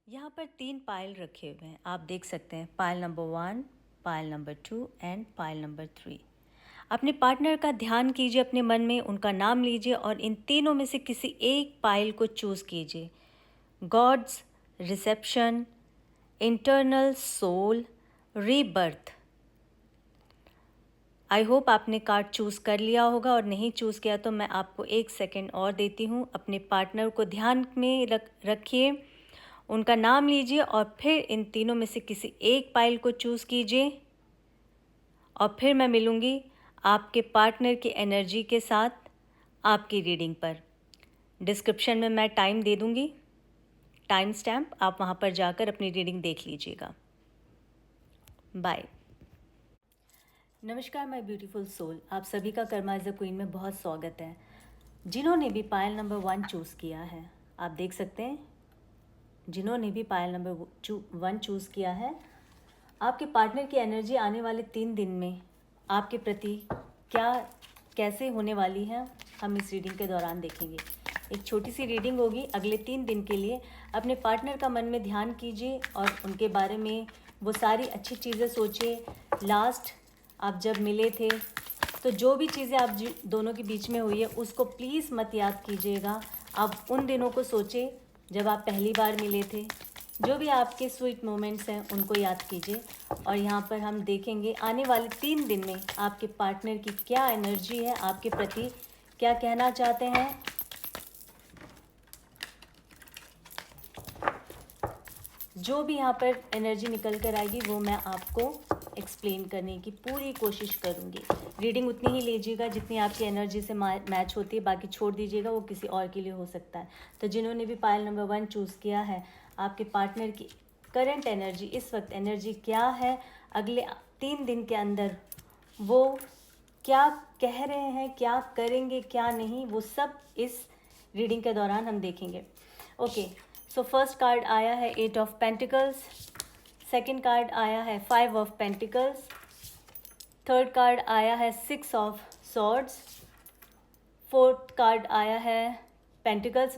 यहाँ पर 3 पायल रखे हुए हैं, आप देख सकते हैं। Pile number 1, pile number 2 and pile number 3। अपने पार्टनर का ध्यान कीजिए, अपने मन में उनका नाम लीजिए और इन तीनों में से किसी एक पायल को चूज़ कीजिए। Gods, reception, internal soul, rebirth. I hope आपने कार्ड चूज़ कर लिया होगा, और नहीं चूज़ किया तो मैं आपको 1 सेकेंड और देती हूँ। अपने पार्टनर को ध्यान में रखिए, उनका नाम लीजिए और फिर इन तीनों में से किसी एक पायल को चूज़ कीजिए। और फिर मैं मिलूँगी आपके पार्टनर की एनर्जी के साथ आपकी रीडिंग पर। डिस्क्रिप्शन में मैं टाइम दे दूँगी, टाइम स्टैम्प, आप वहाँ पर जाकर अपनी रीडिंग देख लीजिएगा। बाय। नमस्कार माय ब्यूटीफुल सोल, आप सभी का कर्मा एज अ क्वीन में बहुत स्वागत है। जिन्होंने भी पायल नंबर 1 चूज़ किया है, आप देख सकते हैं, जिन्होंने भी पायल नंबर 1 चूज़ किया है, आपके पार्टनर की एनर्जी आने वाले 3 दिन में आपके प्रति कैसे होने वाली है, हम इस रीडिंग के दौरान देखेंगे। एक छोटी सी रीडिंग होगी अगले 3 दिन के लिए। अपने पार्टनर का मन में ध्यान कीजिए और उनके बारे में वो सारी अच्छी चीज़ें सोचिए। लास्ट आप जब मिले थे तो जो भी चीज़ें आप दोनों के बीच में हुई है उसको प्लीज़ मत याद कीजिएगा। आप उन दिनों को सोचें जब आप पहली बार मिले थे। जो भी आपके स्वीट मोमेंट्स हैं उनको याद कीजिए। और यहाँ पर हम देखेंगे आने वाले 3 दिन में आपके पार्टनर की क्या एनर्जी है, आपके प्रति क्या कहना चाहते हैं। जो भी यहाँ पर एनर्जी निकल कर आएगी वो मैं आपको एक्सप्लेन करने की पूरी कोशिश करूँगी। रीडिंग उतनी ही लीजिएगा जितनी आपकी एनर्जी से मैच होती है, बाकी छोड़ दीजिएगा, वो किसी और के लिए हो सकता है। तो जिन्होंने भी पायल नंबर 1 चूज़ किया है, आपके पार्टनर की करंट एनर्जी, इस वक्त एनर्जी क्या है, अगले 3 दिन के अंदर वो क्या कह रहे हैं, क्या करेंगे, क्या नहीं, वो सब इस रीडिंग के दौरान हम देखेंगे। ओके, सो फर्स्ट कार्ड आया है 8 ऑफ पेंटिकल्स, सेकंड कार्ड आया है 5 ऑफ पेंटिकल्स, थर्ड कार्ड आया है 6 ऑफ सॉर्ड्स, फोर्थ कार्ड आया है pentacles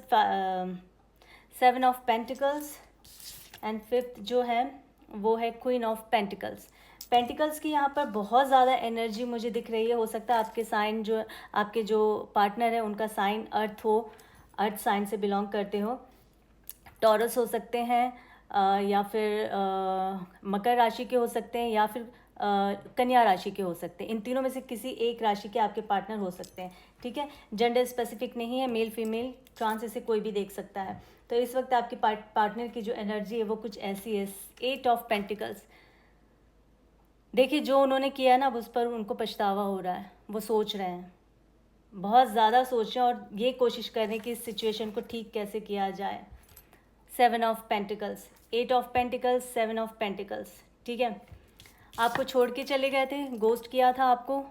7 of pentacles, and fifth जो है वो है क्वीन ऑफ पेंटिकल्स। पेंटिकल्स की यहाँ पर बहुत ज़्यादा एनर्जी मुझे दिख रही है। हो सकता है आपके साइन जो आपके जो पार्टनर है उनका साइन अर्थ हो, अर्थ साइन से बिलोंग करते हो। टॉरस हो सकते हैं या फिर मकर राशि के हो सकते हैं, या फिर कन्या राशि के हो सकते हैं। इन तीनों में से किसी एक राशि के आपके पार्टनर हो सकते हैं, ठीक है। जेंडर स्पेसिफिक नहीं है, मेल फीमेल ट्रांस इसे कोई भी देख सकता है। तो इस वक्त आपके पार्टनर की जो एनर्जी है वो कुछ ऐसी है। 8 ऑफ पेंटिकल्स, देखिए जो उन्होंने किया ना, अब उस पर उनको पछतावा हो रहा है। वो सोच रहे हैं, बहुत ज़्यादा सोच रहे हैं और ये कोशिश कर रहे हैं कि इस सिचुएशन को ठीक कैसे किया जाए। 7 of pentacles, 8 of pentacles, 7 of pentacles, ठीक है। आपको छोड़ के चले गए थे, गोस्ट किया था आपको,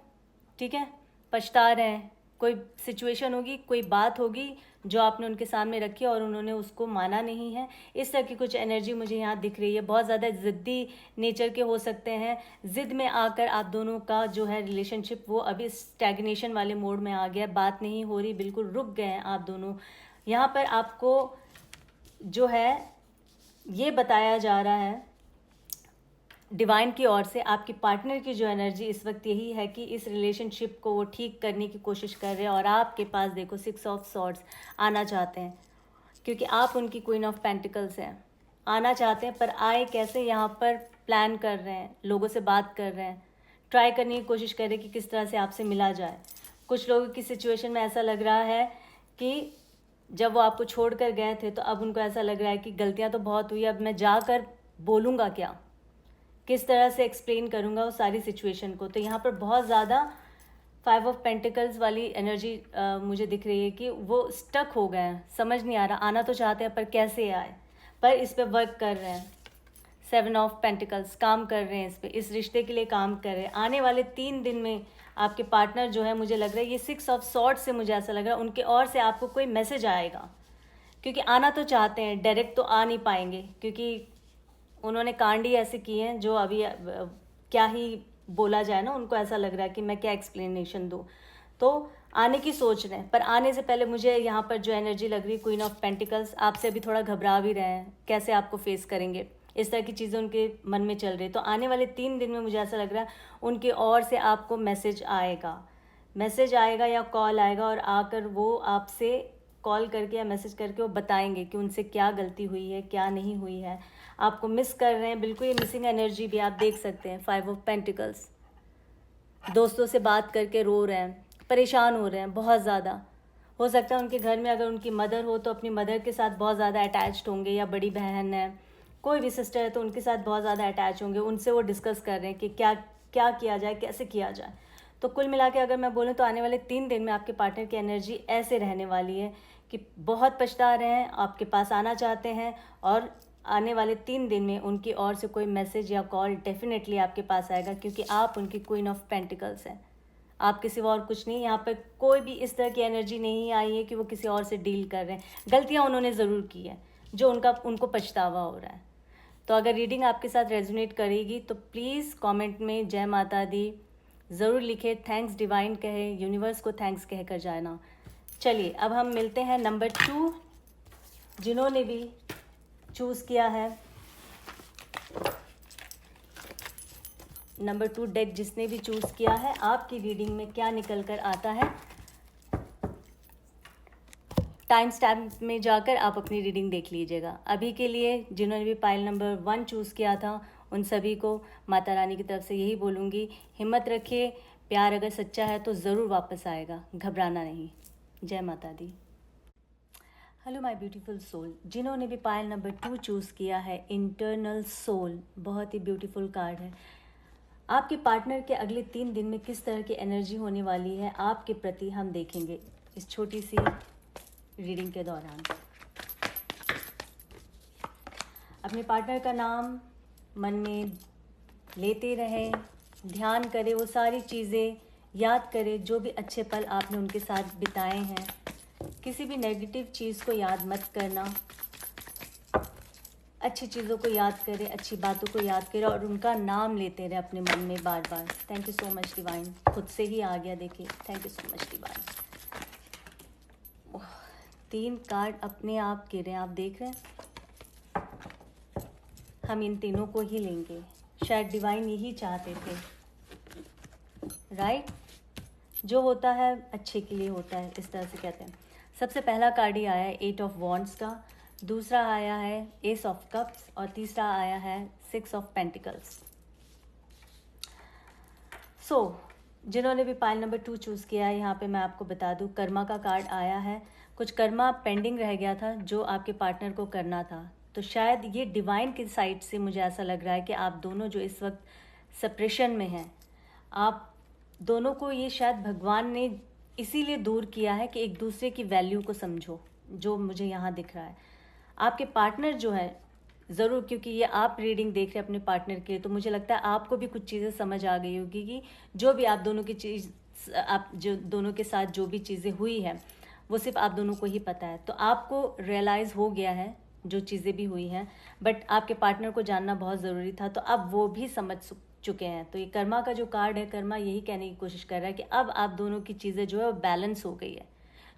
ठीक है। पछता रहे हैं, कोई सिचुएशन होगी, कोई बात होगी जो आपने उनके सामने रखी और उन्होंने उसको माना नहीं है। इस तरह की कुछ एनर्जी मुझे यहाँ दिख रही है। बहुत ज़्यादा ज़िद्दी नेचर के हो सकते हैं। ज़िद में आकर आप दोनों का जो है रिलेशनशिप वो अभी स्टैग्नेशन वाले मोड में आ गया, बात नहीं हो रही, बिल्कुल रुक गए हैं आप दोनों। यहाँ पर आपको जो है ये बताया जा रहा है डिवाइन की ओर से, आपकी पार्टनर की जो एनर्जी इस वक्त यही है कि इस रिलेशनशिप को वो ठीक करने की कोशिश कर रहे हैं। और आपके पास देखो 6 ऑफ सॉर्ड्स, आना चाहते हैं क्योंकि आप उनकी क्वीन ऑफ पेंटिकल्स हैं। आना चाहते हैं पर आए कैसे, यहाँ पर प्लान कर रहे हैं, लोगों से बात कर रहे हैं, ट्राई करने की कोशिश कर रहे हैं कि किस तरह से आपसे मिला जाए। कुछ लोगों की सिचुएशन में ऐसा लग रहा है कि जब वो आपको छोड़ कर गए थे तो अब उनको ऐसा लग रहा है कि गलतियाँ तो बहुत हुई, अब मैं जाकर बोलूँगा क्या, किस तरह से एक्सप्लेन करूँगा उस सारी सिचुएशन को। तो यहाँ पर बहुत ज़्यादा 5 ऑफ पेंटिकल्स वाली एनर्जी मुझे दिख रही है कि वो स्टक हो गए हैं, समझ नहीं आ रहा, आना तो चाहते हैं पर कैसे आए, पर इस पे वर्क कर रहे हैं। 7 ऑफ पेंटिकल्स, काम कर रहे हैं इस पे, इस रिश्ते के लिए काम कर रहे हैं। आने वाले 3 दिन में आपके पार्टनर जो है, मुझे लग रहा है ये 6 ऑफ सॉर्ड्स से मुझे ऐसा लग रहा है उनके ओर से आपको कोई मैसेज आएगा, क्योंकि आना तो चाहते हैं, डायरेक्ट तो आ नहीं पाएंगे क्योंकि उन्होंने कांड ही ऐसे किए हैं जो अभी क्या ही बोला जाए ना, उनको ऐसा लग रहा है कि मैं क्या एक्सप्लेनेशन दूँ। तो आने की सोच रहे हैं, पर आने से पहले मुझे यहाँ पर जो एनर्जी लग रही है क्वीन ऑफ पेंटिकल्स, आपसे अभी थोड़ा घबरा भी रहे हैं, कैसे आपको फेस करेंगे, इस तरह की चीज़ें उनके मन में चल रही है। तो आने वाले 3 दिन में मुझे ऐसा लग रहा है उनकी ओर से आपको मैसेज आएगा या कॉल आएगा, और आकर वो आपसे कॉल करके या मैसेज करके वो बताएंगे कि उनसे क्या गलती हुई है, क्या नहीं हुई है, आपको मिस कर रहे हैं। बिल्कुल ये मिसिंग एनर्जी भी आप देख सकते हैं। 5 ऑफ पेंटिकल्स, दोस्तों से बात करके रो रहे हैं, परेशान हो रहे हैं बहुत ज़्यादा। हो सकता है उनके घर में अगर उनकी मदर हो तो अपनी मदर के साथ बहुत ज़्यादा अटैच्ड होंगे, या बड़ी बहन है, कोई भी सिस्टर है तो उनके साथ बहुत ज़्यादा अटैच होंगे। उनसे वो डिस्कस कर रहे हैं कि क्या क्या किया जाए, कैसे किया जाए। तो कुल मिला के अगर मैं बोलूँ तो आने वाले 3 दिन में आपके पार्टनर की एनर्जी ऐसे रहने वाली है कि बहुत पछता रहे हैं, आपके पास आना चाहते हैं, और आने वाले 3 दिन में उनकी ओर से कोई मैसेज या कॉल डेफिनेटली आपके पास आएगा, क्योंकि आप उनकी क्वीन ऑफ पेंटिकल्स हैं। आप किसी और कुछ नहीं, यहाँ पर कोई भी इस तरह की एनर्जी नहीं आई है कि वो किसी और से डील कर रहे हैं। गलतियाँ उन्होंने ज़रूर की है जो उनको पछतावा हो रहा है। तो अगर रीडिंग आपके साथ रेजोनेट करेगी तो प्लीज़ कमेंट में जय माता दी ज़रूर लिखे, थैंक्स डिवाइन कहे, यूनिवर्स को थैंक्स कह कर जाना। चलिए अब हम मिलते हैं नंबर 2, जिन्होंने भी चूज़ किया है नंबर 2 डेक, जिसने भी चूज़ किया है, आपकी रीडिंग में क्या निकल कर आता है। टाइम स्टैम्प में जाकर आप अपनी रीडिंग देख लीजिएगा। अभी के लिए जिन्होंने भी पाइल नंबर 1 चूज़ किया था उन सभी को माता रानी की तरफ से यही बोलूँगी, हिम्मत रखिए, प्यार अगर सच्चा है तो ज़रूर वापस आएगा, घबराना नहीं। जय माता दी। हेलो माय ब्यूटीफुल सोल, जिन्होंने भी पाइल नंबर 2 चूज़ किया है, इंटरनल सोल, बहुत ही ब्यूटीफुल कार्ड है। आपके पार्टनर के अगले 3 दिन में किस तरह की एनर्जी होने वाली है आपके प्रति, हम देखेंगे इस छोटी सी रीडिंग के दौरान। अपने पार्टनर का नाम मन में लेते रहें, ध्यान करें, वो सारी चीज़ें याद करें जो भी अच्छे पल आपने उनके साथ बिताए हैं। किसी भी नेगेटिव चीज़ को याद मत करना, अच्छी चीज़ों को याद करें, अच्छी बातों को याद करें, और उनका नाम लेते रहे अपने मन में बार बार। Thank you so much divine, खुद से ही आ गया, देखिए, thank you so much divine. 3 card अपने आप गिरे, आप देख रहे हैं। हम इन तीनों को ही लेंगे, शायद डिवाइन यही चाहते थे, राइट। जो होता है अच्छे के लिए होता है, इस तरह से कहते हैं। सबसे पहला कार्ड ही आया है 8 ऑफ वॉन्ड्स का, दूसरा आया है एस ऑफ कप्स, और तीसरा आया है 6 ऑफ पेंटिकल्स। जिन्होंने भी पाइल नंबर 2 चूज़ किया है, यहाँ पे मैं आपको बता दूँ कर्मा का कार्ड आया है। कुछ कर्मा पेंडिंग रह गया था जो आपके पार्टनर को करना था, तो शायद ये डिवाइन की साइड से मुझे ऐसा लग रहा है कि आप दोनों जो इस वक्त सेपरेशन में हैं, आप दोनों को ये शायद भगवान ने इसीलिए दूर किया है कि एक दूसरे की वैल्यू को समझो, जो मुझे यहाँ दिख रहा है। आपके पार्टनर जो है ज़रूर, क्योंकि ये आप रीडिंग देख रहे हैं अपने पार्टनर के, तो मुझे लगता है आपको भी कुछ चीज़ें समझ आ गई होगी कि जो भी आप दोनों की चीज़, आप जो दोनों के साथ जो भी चीज़ें हुई है वो सिर्फ आप दोनों को ही पता है। तो आपको रियलाइज़ हो गया है जो चीज़ें भी हुई हैं, बट आपके पार्टनर को जानना बहुत ज़रूरी था, तो अब वो भी समझ चुके हैं। तो ये कर्मा का जो कार्ड है, कर्मा यही कहने की कोशिश कर रहा है कि अब आप दोनों की चीज़ें जो है वो बैलेंस हो गई है।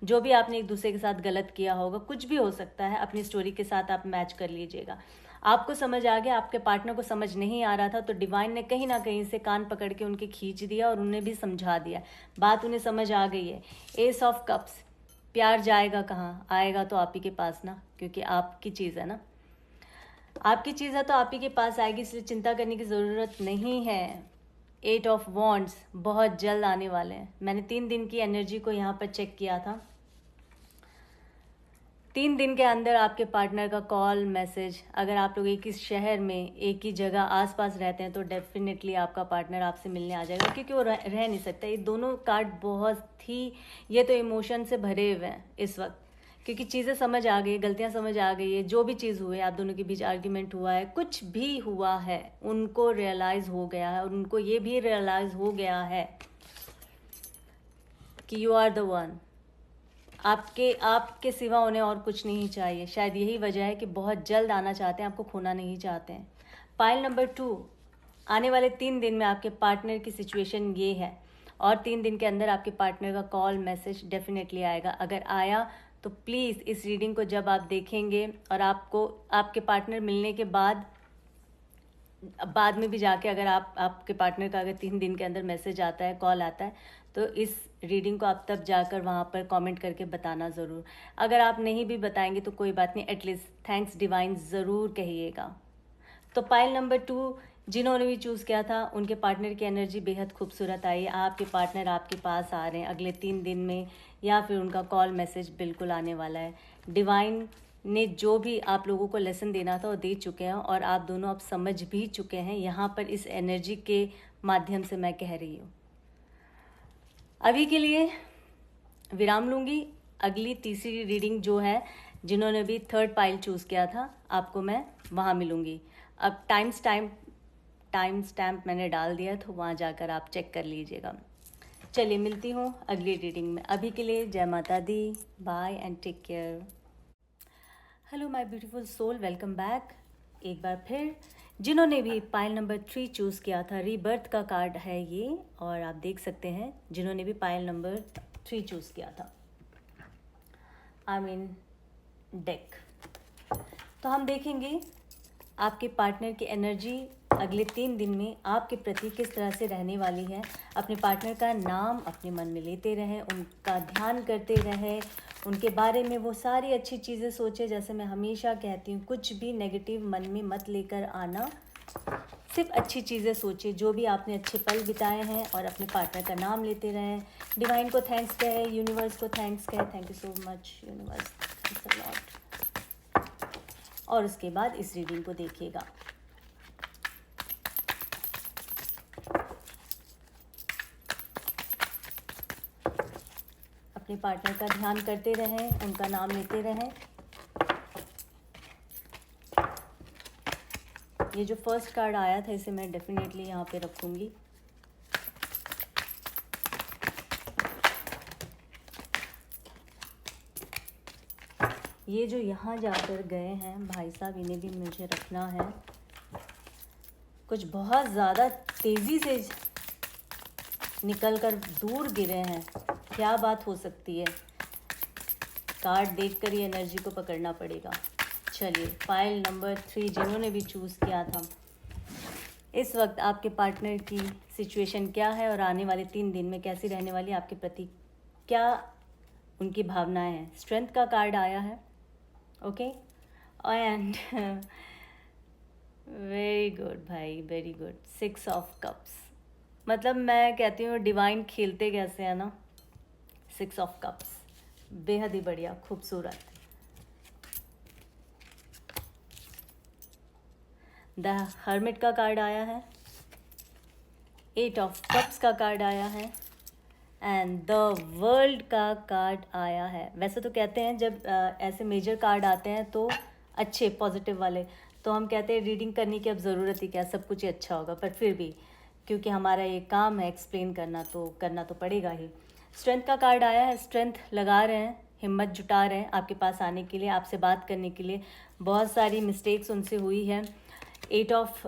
जो भी आपने एक दूसरे के साथ गलत किया होगा, कुछ भी हो सकता है, अपनी स्टोरी के साथ आप मैच कर लीजिएगा। आपको समझ आ गया, आपके पार्टनर को समझ नहीं आ रहा था, तो डिवाइन ने कहीं ना कहीं से कान पकड़ के उनके खींच दिया और उन्हें भी समझा दिया, बात उन्हें समझ आ गई है। एस ऑफ कप्स, प्यार जाएगा कहाँ, आएगा तो आप ही के पास ना, क्योंकि आपकी चीज़ है ना, आपकी चीज़ है तो आप ही के पास आएगी, इसलिए चिंता करने की ज़रूरत नहीं है। 8 ऑफ वॉन्ड्स बहुत जल्द आने वाले हैं। मैंने 3 दिन की एनर्जी को यहाँ पर चेक किया था, 3 दिन के अंदर आपके पार्टनर का कॉल मैसेज, अगर आप लोग एक ही शहर में एक ही जगह आसपास रहते हैं तो डेफिनेटली आपका पार्टनर आपसे मिलने आ जाएगा, क्योंकि वो रह नहीं सकता। ये दोनों कार्ड बहुत ही, ये तो इमोशन से भरे हुए हैं इस वक्त, क्योंकि चीज़ें समझ आ गई, गलतियां समझ आ गई है, जो भी चीज़ हुई है, आप दोनों के बीच आर्ग्यूमेंट हुआ है, कुछ भी हुआ है, उनको रियलाइज़ हो गया है, और उनको ये भी रियलाइज़ हो गया है कि यू आर द वन, आपके सिवा उन्हें और कुछ नहीं चाहिए। शायद यही वजह है कि बहुत जल्द आना चाहते हैं, आपको खोना नहीं चाहते हैं। पाइल नंबर 2, आने वाले 3 दिन में आपके पार्टनर की सिचुएशन ये है, और 3 दिन के अंदर आपके पार्टनर का कॉल मैसेज डेफिनेटली आएगा। अगर आया तो प्लीज़ इस रीडिंग को जब आप देखेंगे और आपको आपके पार्टनर मिलने के बाद में भी जाके अगर आपके पार्टनर का अगर 3 दिन के अंदर मैसेज आता है, कॉल आता है, तो इस रीडिंग को आप तब जाकर वहाँ पर कमेंट करके बताना ज़रूर। अगर आप नहीं भी बताएंगे तो कोई बात नहीं, एटलीस्ट थैंक्स डिवाइन ज़रूर कहिएगा। तो पाइल नंबर 2 जिन्होंने भी चूज़ किया था, उनके पार्टनर की एनर्जी बेहद खूबसूरत आई। आपके पार्टनर आपके पास आ रहे हैं अगले 3 दिन में, या फिर उनका कॉल मैसेज बिल्कुल आने वाला है। डिवाइन ने जो भी आप लोगों को लेसन देना था वो दे चुके हैं, और आप दोनों अब समझ भी चुके हैं। यहाँ पर इस एनर्जी के माध्यम से मैं कह रही हूँ। अभी के लिए विराम लूँगी। अगली तीसरी रीडिंग जो है, जिन्होंने भी 3rd पाइल चूज़ किया था, आपको मैं वहाँ मिलूँगी। अब टाइम स्टैम्प मैंने डाल दिया, तो वहाँ जाकर आप चेक कर लीजिएगा। चलिए मिलती हूँ अगली रीडिंग में। अभी के लिए जय माता दी, bye and take care. Hello my beautiful soul, welcome back एक बार फिर। जिन्होंने भी पाइल नंबर 3 चूज़ किया था, रीबर्थ का कार्ड है ये, और आप देख सकते हैं जिन्होंने भी पाइल नंबर 3 चूज़ किया था, आई मीन डेक। तो हम देखेंगे आपके पार्टनर की एनर्जी अगले 3 दिन में आपके प्रति किस तरह से रहने वाली है। अपने पार्टनर का नाम अपने मन में लेते रहें, उनका ध्यान करते रहें, उनके बारे में वो सारी अच्छी चीज़ें सोचें। जैसे मैं हमेशा कहती हूँ, कुछ भी नेगेटिव मन में मत लेकर आना, सिर्फ अच्छी चीज़ें सोचें, जो भी आपने अच्छे पल बिताए हैं, और अपने पार्टनर का नाम लेते रहें। डिवाइन को थैंक्स कहें, यूनिवर्स को थैंक्स कहें, thank you so much universe, thanks a lot. और उसके बाद इस रीडिंग को देखिएगा। अपने पार्टनर का ध्यान करते रहें, उनका नाम लेते रहें। ये जो फर्स्ट कार्ड आया था, इसे मैं डेफिनेटली यहाँ पे रखूँगी। ये जो यहाँ जाकर गए हैं भाई साहब, इन्हें भी मुझे रखना है। कुछ बहुत ज़्यादा तेज़ी से निकलकर दूर गिरे हैं, क्या बात हो सकती है? कार्ड देखकर ये एनर्जी को पकड़ना पड़ेगा। चलिए, पाइल नंबर 3 जिन्होंने भी चूज़ किया था, इस वक्त आपके पार्टनर की सिचुएशन क्या है, और आने वाले 3 दिन में कैसी रहने वाली आपके प्रति, क्या उनकी भावनाएं हैं। स्ट्रेंथ का कार्ड आया है, ओके, एंड वेरी गुड भाई, वेरी गुड। 6 ऑफ कप्स, मतलब मैं कहती हूँ डिवाइन खेलते कैसे है ना। 6 ऑफ कप्स बेहद ही बढ़िया, खूबसूरत। द हर्मिट का कार्ड आया है, 8 ऑफ कप्स का कार्ड आया है, एंड द वर्ल्ड का कार्ड आया है। वैसे तो कहते हैं जब ऐसे मेजर कार्ड आते हैं तो अच्छे पॉजिटिव वाले, तो हम कहते हैं रीडिंग करने की अब ज़रूरत ही क्या, सब कुछ ही अच्छा होगा। पर फिर भी क्योंकि हमारा ये काम है एक्सप्लेन करना, तो करना तो पड़ेगा ही। स्ट्रेंथ का कार्ड आया है, स्ट्रेंथ लगा रहे हैं, हिम्मत जुटा रहे हैं आपके पास आने के लिए, आपसे बात करने के लिए। बहुत सारी मिस्टेक्स उनसे हुई है। 8 ऑफ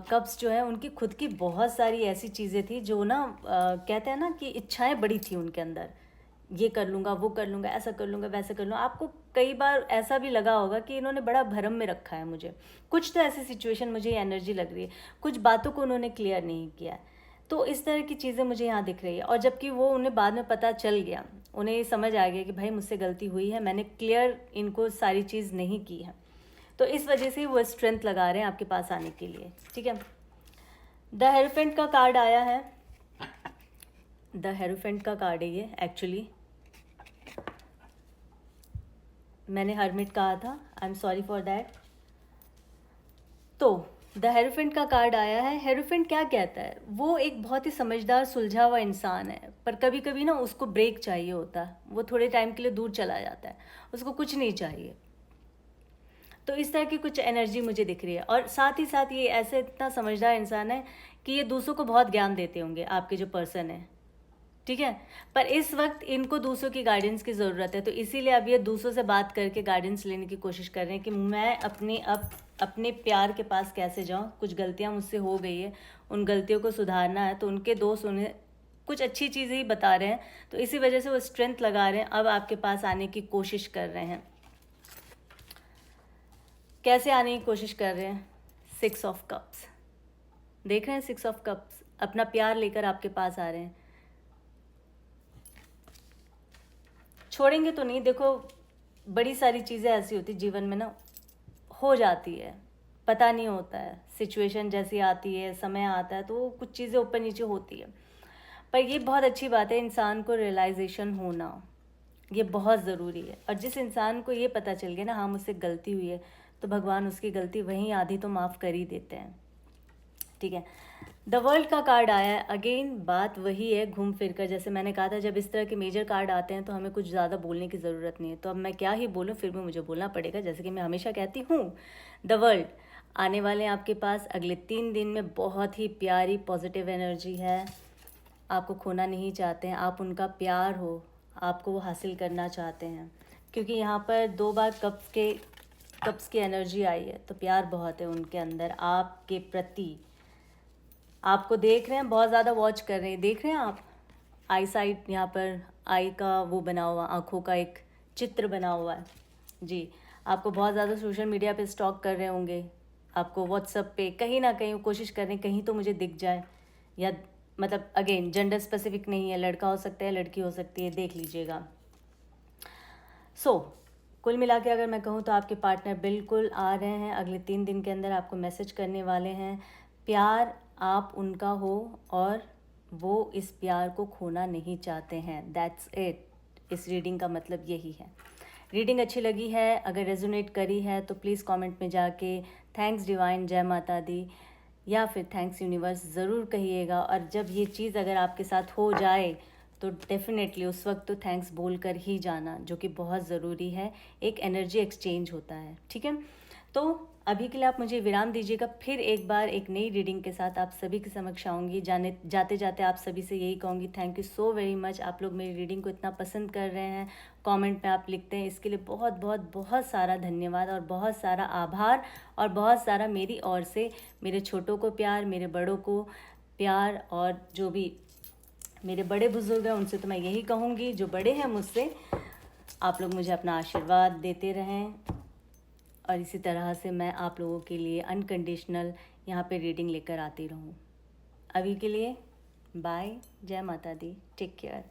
कप्स जो है, उनकी खुद की बहुत सारी ऐसी चीज़ें थी जो ना कहते हैं ना कि इच्छाएं बड़ी थी उनके अंदर, ये कर लूँगा, वो कर लूँगा, ऐसा कर लूँगा, वैसा कर लूँगा। आपको कई बार ऐसा भी लगा होगा कि इन्होंने बड़ा भरम में रखा है मुझे। कुछ तो ऐसी सिचुएशन मुझे एनर्जी लग रही है, कुछ बातों को उन्होंने क्लियर नहीं किया है, तो इस तरह की चीज़ें मुझे यहाँ दिख रही है। और जबकि वो उन्हें बाद में पता चल गया, उन्हें ये समझ आ गया कि भाई मुझसे गलती हुई है, मैंने क्लियर इनको सारी चीज़ नहीं की है, तो इस वजह से वो स्ट्रेंथ लगा रहे हैं आपके पास आने के लिए, ठीक है। द हेरोफेंट का कार्ड आया है, द हेरोफेंट का कार्ड है ये। एक्चुअली मैंने हर्मिट कहा था, I am sorry for that. तो द हेरोफेंट का कार्ड आया है। हेरोफेंट क्या कहता है, वो एक बहुत ही समझदार सुलझा हुआ इंसान है, पर कभी कभी ना उसको ब्रेक चाहिए होता है, वो थोड़े टाइम के लिए दूर चला जाता है, उसको कुछ नहीं चाहिए। तो इस तरह की कुछ एनर्जी मुझे दिख रही है। और साथ ही साथ ये ऐसे इतना समझदार इंसान है कि ये दूसरों को बहुत ज्ञान देते होंगे, आपके जो पर्सन है, ठीक है। पर इस वक्त इनको दूसरों की गाइडेंस की ज़रूरत है, तो इसीलिए अब ये दूसरों से बात करके गाइडेंस लेने की कोशिश कर रहे हैं कि मैं अपने प्यार के पास कैसे जाऊं। कुछ गलतियां मुझसे हो गई है, उन गलतियों को सुधारना है, तो उनके दोस्त उन्हें कुछ अच्छी चीज़ें ही बता रहे हैं, तो इसी वजह से वो स्ट्रेंथ लगा रहे हैं, अब आपके पास आने की कोशिश कर रहे हैं। कैसे आने की कोशिश कर रहे हैं? 6 ऑफ कप्स, देख रहे हैं 6 ऑफ कप्स, अपना प्यार लेकर आपके पास आ रहे हैं। छोड़ेंगे तो नहीं, देखो बड़ी सारी चीज़ें ऐसी होती जीवन में ना, हो जाती है, पता नहीं होता है, सिचुएशन जैसी आती है, समय आता है, तो कुछ चीज़ें ऊपर नीचे होती है। पर ये बहुत अच्छी बात है, इंसान को रियलाइजेशन होना ये बहुत ज़रूरी है। और जिस इंसान को ये पता चल गया ना, हाँ मुझसे गलती हुई है, तो भगवान उसकी गलती वहीं आधी तो माफ़ कर ही देते हैं। ठीक है, द वर्ल्ड का कार्ड आया है। अगेन बात वही है, घूम फिर कर, जैसे मैंने कहा था, जब इस तरह के मेजर कार्ड आते हैं तो हमें कुछ ज़्यादा बोलने की ज़रूरत नहीं है। तो अब मैं क्या ही बोलूँ, फिर भी मुझे बोलना पड़ेगा, जैसे कि मैं हमेशा कहती हूँ। द वर्ल्ड आने वाले हैं आपके पास अगले 3 दिन में, बहुत ही प्यारी पॉजिटिव एनर्जी है, आपको खोना नहीं चाहते हैं, आप उनका प्यार हो, आपको वो हासिल करना चाहते हैं, क्योंकि यहाँ पर 2 बार कप्स की एनर्जी आई है, तो प्यार बहुत है उनके अंदर आपके प्रति। आपको देख रहे हैं, बहुत ज़्यादा वॉच कर रहे हैं, देख रहे हैं आप, आई साइट, यहाँ पर आई का वो बना हुआ, आँखों का एक चित्र बना हुआ है जी। आपको बहुत ज़्यादा सोशल मीडिया पे स्टॉक कर रहे होंगे, आपको व्हाट्सएप पे कहीं ना कहीं कोशिश कर रहे हैं कहीं तो मुझे दिख जाए, या मतलब अगेन जेंडर स्पेसिफिक नहीं है, लड़का हो सकता है, लड़की हो सकती है, देख लीजिएगा। कुल मिला के अगर मैं कहूँ तो आपके पार्टनर बिल्कुल आ रहे हैं, अगले 3 दिन के अंदर आपको मैसेज करने वाले हैं। प्यार आप उनका हो और वो इस प्यार को खोना नहीं चाहते हैं, दैट्स इट। इस रीडिंग का मतलब यही है। रीडिंग अच्छी लगी है, अगर रेजोनेट करी है तो प्लीज़ कमेंट में जाके थैंक्स डिवाइन, जय माता दी, या फिर थैंक्स यूनिवर्स ज़रूर कहिएगा। और जब ये चीज़ अगर आपके साथ हो जाए तो डेफिनेटली उस वक्त तो थैंक्स बोल कर ही जाना, जो कि बहुत ज़रूरी है, एक एनर्जी एक्सचेंज होता है। ठीक है, तो अभी के लिए आप मुझे विराम दीजिएगा, फिर एक बार एक नई रीडिंग के साथ आप सभी के समक्ष आऊँगी। जाते जाते आप सभी से यही कहूँगी, thank you so very much. आप लोग मेरी रीडिंग को इतना पसंद कर रहे हैं, कमेंट में आप लिखते हैं, इसके लिए बहुत बहुत बहुत सारा धन्यवाद और बहुत सारा आभार, और बहुत सारा मेरी ओर से मेरे छोटों को प्यार, मेरे बड़ों को प्यार, और जो भी मेरे बड़े बुजुर्ग हैं उनसे तो मैं यही कहूँगी, जो बड़े हैं मुझसे, आप लोग मुझे अपना आशीर्वाद देते रहें, और इसी तरह से मैं आप लोगों के लिए अनकंडीशनल यहाँ पे रीडिंग लेकर आती रहूँ। अभी के लिए बाय, जय माता दी, टेक केयर।